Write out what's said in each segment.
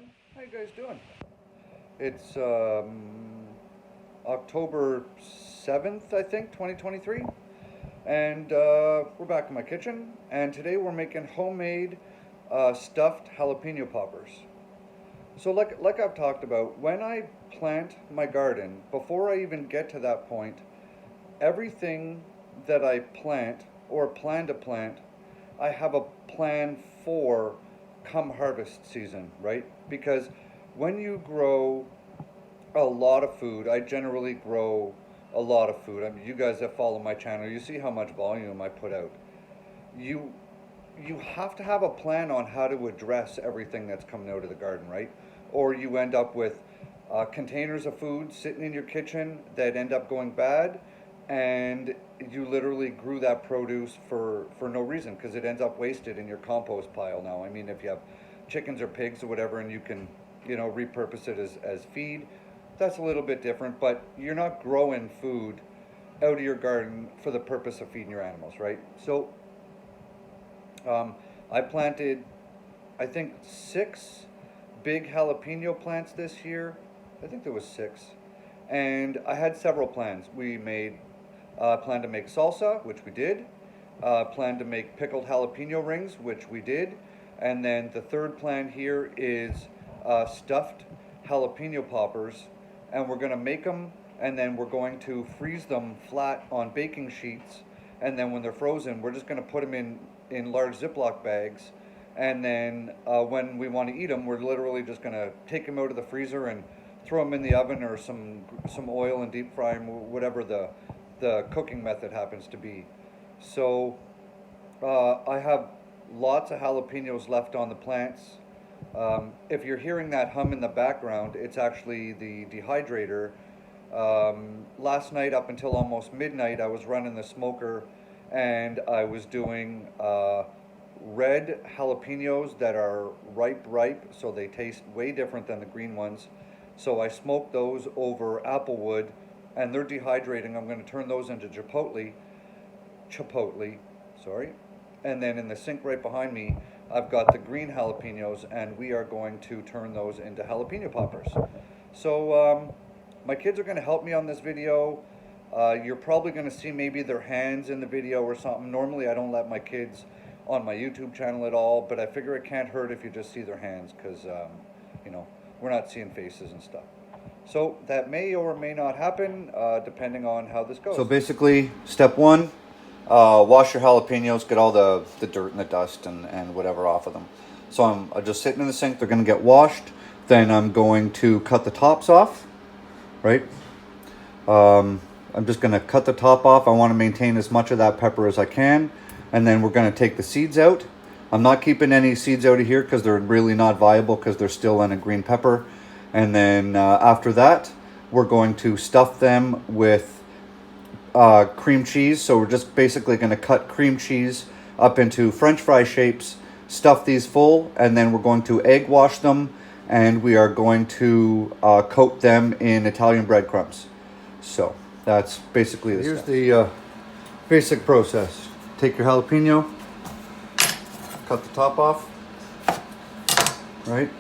morning. How you guys doing? It's October 7th, I think, 2023. And we're back in my kitchen. And today we're making homemade stuffed jalapeno poppers. So like I've talked about, when I plant my garden, before I even get to that point, everything that I plant or plan to plant, I have a plan for come harvest season, right? Because when you grow a lot of food, I generally grow a lot of food. I mean, you guys that follow my channel, you see how much volume I put out. You you have to have a plan on how to address everything that's coming out of the garden, right? Or you end up with containers of food sitting in your kitchen that end up going bad, and you literally grew that produce for no reason because it ends up wasted in your compost pile now. I mean, if you have chickens or pigs or whatever, and you can, repurpose it as feed, that's a little bit different, but you're not growing food out of your garden for the purpose of feeding your animals, right? So I planted, I think, 6 big jalapeno plants this year. I think there was 6, and I had several plans. We made planned to make salsa, which we did. Planned to make pickled jalapeno rings, which we did, and then the third plan here is stuffed jalapeno poppers, and we're going to make them, and then we're going to freeze them flat on baking sheets, and then when they're frozen, we're just going to put them in large Ziploc bags, and then when we want to eat them, we're literally just going to take them out of the freezer and throw them in the oven or some oil and deep fry them, whatever the cooking method happens to be. So I have lots of jalapenos left on the plants. If you're hearing that hum in the background, it's actually the dehydrator. Last night up until almost midnight, I was running the smoker, and I was doing red jalapenos that are ripe, so they taste way different than the green ones. So I smoked those over applewood, and they're dehydrating. I'm going to turn those into chipotle, sorry. And then in the sink right behind me, I've got the green jalapenos, and we are going to turn those into jalapeno poppers. So my kids are going to help me on this video. You're probably going to see maybe their hands in the video or something. Normally I don't let my kids on my YouTube channel at all, but I figure it can't hurt if you just see their hands, because we're not seeing faces and stuff. So that may or may not happen, depending on how this goes. So basically, step 1, wash your jalapenos, get all the dirt and the dust and whatever off of them. So I'm just sitting in the sink, they're going to get washed. Then I'm going to cut the tops off, right? I'm just going to cut the top off. I want to maintain as much of that pepper as I can. And then we're going to take the seeds out. I'm not keeping any seeds out of here because they're really not viable because they're still in a green pepper. And then after that, we're going to stuff them with cream cheese. So we're just basically going to cut cream cheese up into French fry shapes, stuff these full, and then we're going to egg wash them, and we are going to coat them in Italian breadcrumbs. So that's basically the steps. Here's the basic process. Take your jalapeno, cut the top off, right?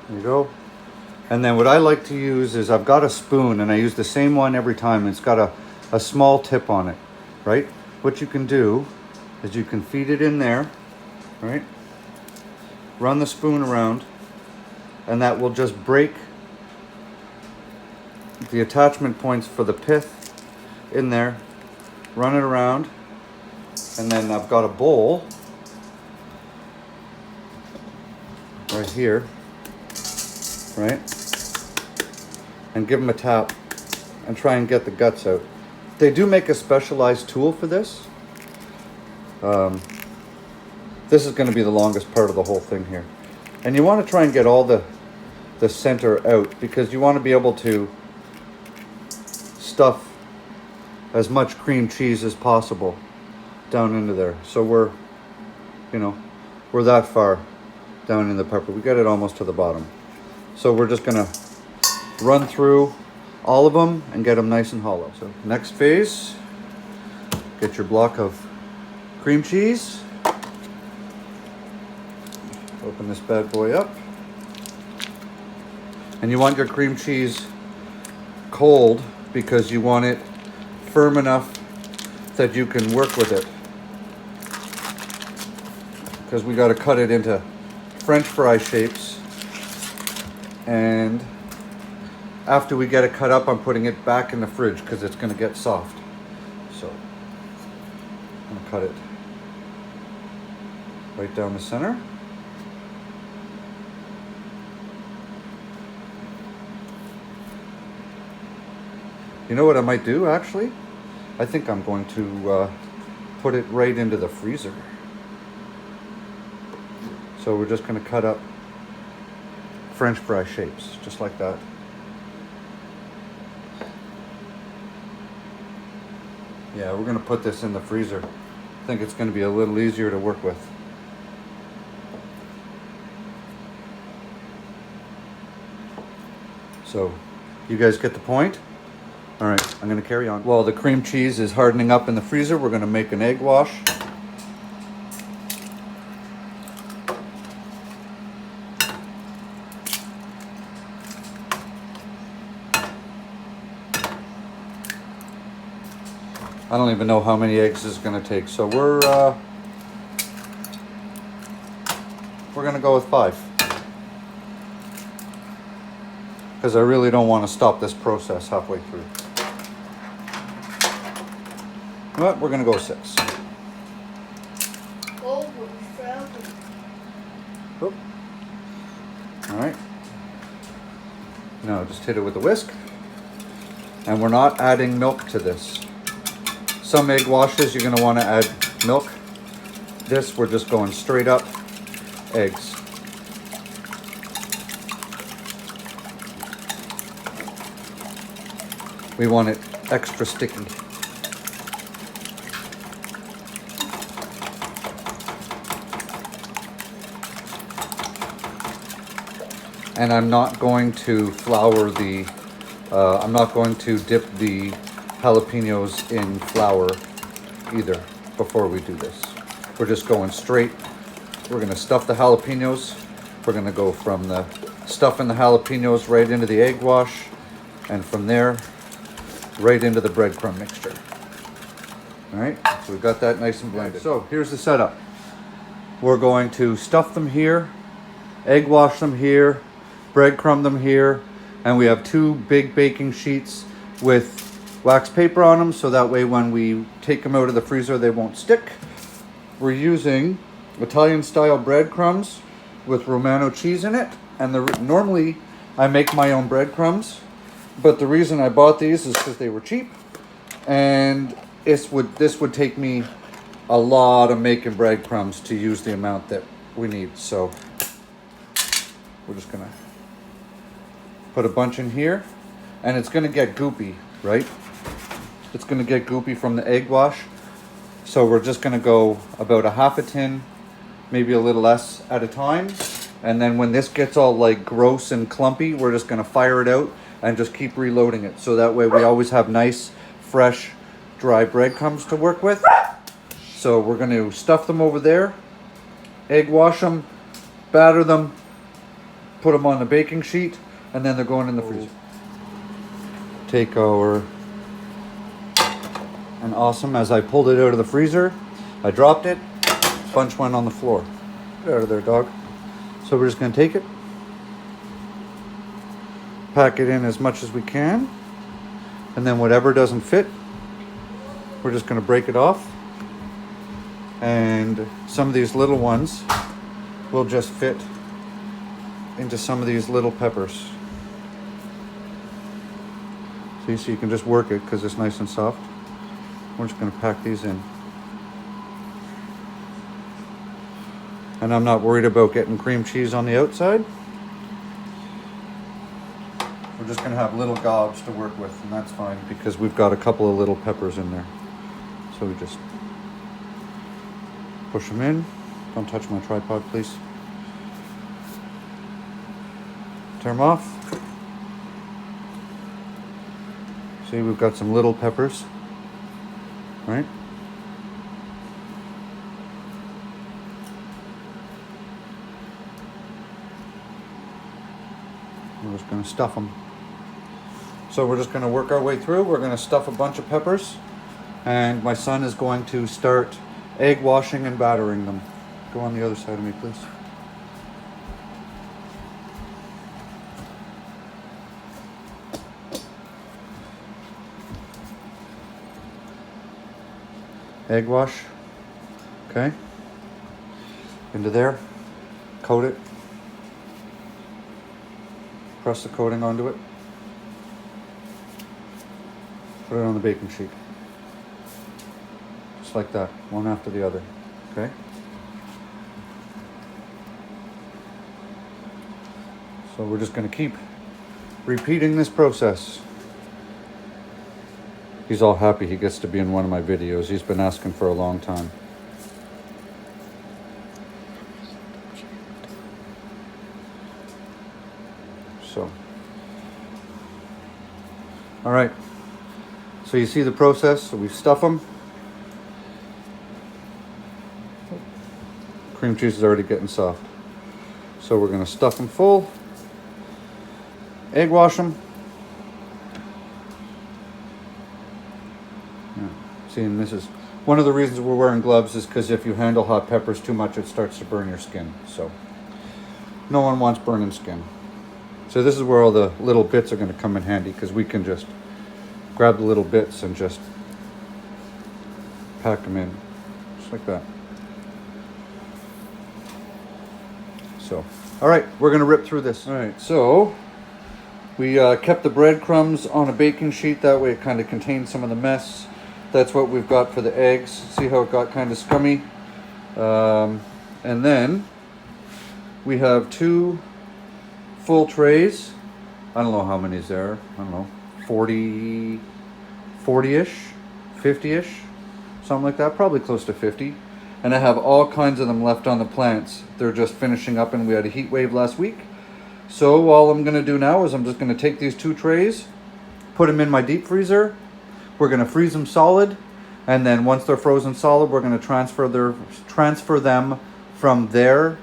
There you go. And then what I like to use is I've got a spoon, and I use the same one every time. It's got a small tip on it, right? What you can do is you can feed it in there, right? Run the spoon around, and that will just break the attachment points for the pith in there. Run it around, and then I've got a bowl right here, right? And give them a tap and try and get the guts out. They do make a specialized tool for this. This is going to be the longest part of the whole thing here. And you want to try and get all the center out, because you want to be able to stuff as much cream cheese as possible down into there. So we're that far down in the pepper. We got it almost to the bottom. So we're just gonna run through all of them and get them nice and hollow. So next phase, get your block of cream cheese. Open this bad boy up. And you want your cream cheese cold because you want it firm enough that you can work with it. Because we got to cut it into French fry shapes. And after we get it cut up, I'm putting it back in the fridge because it's going to get soft. So I'm going to cut it right down the center. You know what I might do actually? I think I'm going to put it right into the freezer. So we're just going to cut up French fry shapes, just like that. Yeah, we're going to put this in the freezer. I think it's going to be a little easier to work with. So, you guys get the point? All right, I'm going to carry on. While the cream cheese is hardening up in the freezer, we're going to make an egg wash. I don't even know how many eggs this is going to take, so we're going to go with 5. Because I really don't want to stop this process halfway through. But we're going to go 6. All right. Now just hit it with a whisk. And we're not adding milk to this. Some egg washes, you're going to want to add milk. This, we're just going straight up eggs. We want it extra sticky. And I'm not going to flour the, I'm not going to dip the jalapenos in flour either before we do this. We're just going straight. We're going to stuff the jalapenos. We're going to go from the stuff in the jalapenos right into the egg wash, and from there right into the breadcrumb mixture. All right, so we've got that nice and blended. So here's the setup. We're going to stuff them here, egg wash them here, breadcrumb them here, and we have 2 big baking sheets with wax paper on them, so that way when we take them out of the freezer they won't stick. We're using Italian style breadcrumbs with Romano cheese in it, and normally I make my own breadcrumbs, but the reason I bought these is because they were cheap, and this would take me a lot of making breadcrumbs to use the amount that we need. So we're just gonna put a bunch in here, and it's gonna get goopy, right? It's gonna get goopy from the egg wash. So we're just gonna go about a half a tin, maybe a little less at a time. And then when this gets all like gross and clumpy, we're just gonna fire it out and just keep reloading it. So that way we always have nice, fresh, dry breadcrumbs to work with. So we're gonna stuff them over there, egg wash them, batter them, put them on the baking sheet, and then they're going in the freezer. Take our, and awesome, as I pulled it out of the freezer, I dropped it, bunch went on the floor. Get out of there, dog. So we're just gonna take it, pack it in as much as we can, and then whatever doesn't fit, we're just gonna break it off. And some of these little ones will just fit into some of these little peppers. See, so you can just work it because it's nice and soft. We're just going to pack these in. And I'm not worried about getting cream cheese on the outside. We're just going to have little gobs to work with, and that's fine because we've got a couple of little peppers in there. So we just push them in. Don't touch my tripod, please. Turn them off. See, we've got some little peppers, right? We're just gonna stuff them. So we're just gonna work our way through. We're gonna stuff a bunch of peppers, and my son is going to start egg washing and battering them. Go on the other side of me, please. Egg wash, okay, into there, coat it, press the coating onto it, put it on the baking sheet, just like that, one after the other, okay. So we're just going to keep repeating this process. He's all happy he gets to be in one of my videos. He's been asking for a long time. So, all right. So you see the process. So we stuff them. Cream cheese is already getting soft. So we're going to stuff them full. Egg wash them. See, and this is one of the reasons we're wearing gloves, is because if you handle hot peppers too much, it starts to burn your skin. So no one wants burning skin. So this is where all the little bits are going to come in handy, because we can just grab the little bits and just pack them in, just like that. So, all right, we're going to rip through this. All right, so we kept the breadcrumbs on a baking sheet. That way it kind of contains some of the mess. That's what we've got for the eggs. See how it got kind of scummy? And then we have 2 full trays. I don't know how many is there. I don't know, 40-ish, 50-ish, something like that. Probably close to 50. And I have all kinds of them left on the plants. They're just finishing up, and we had a heat wave last week. So all I'm going to do now is I'm just going to take these 2 trays, put them in my deep freezer. We're going to freeze them solid, and then once they're frozen solid, we're going to transfer them from there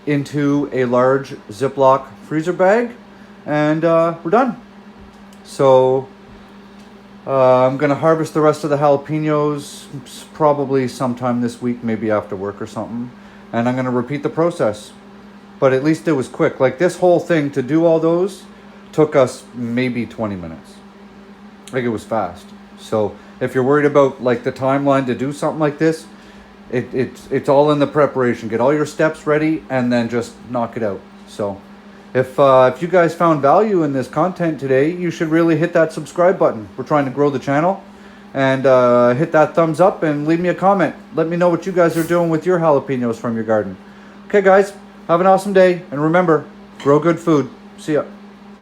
into a large Ziploc freezer bag, and we're done. So I'm going to harvest the rest of the jalapenos probably sometime this week, maybe after work or something, and I'm going to repeat the process. But at least it was quick. Like, this whole thing, to do all those, took us maybe 20 minutes. Like, it was fast. So if you're worried about like the timeline to do something like this, it's all in the preparation. Get all your steps ready and then just knock it out. So if you guys found value in this content today, you should really hit that subscribe button. We're trying to grow the channel. And hit that thumbs up and leave me a comment. Let me know what you guys are doing with your jalapenos from your garden. Okay guys, have an awesome day, and remember, grow good food. See ya.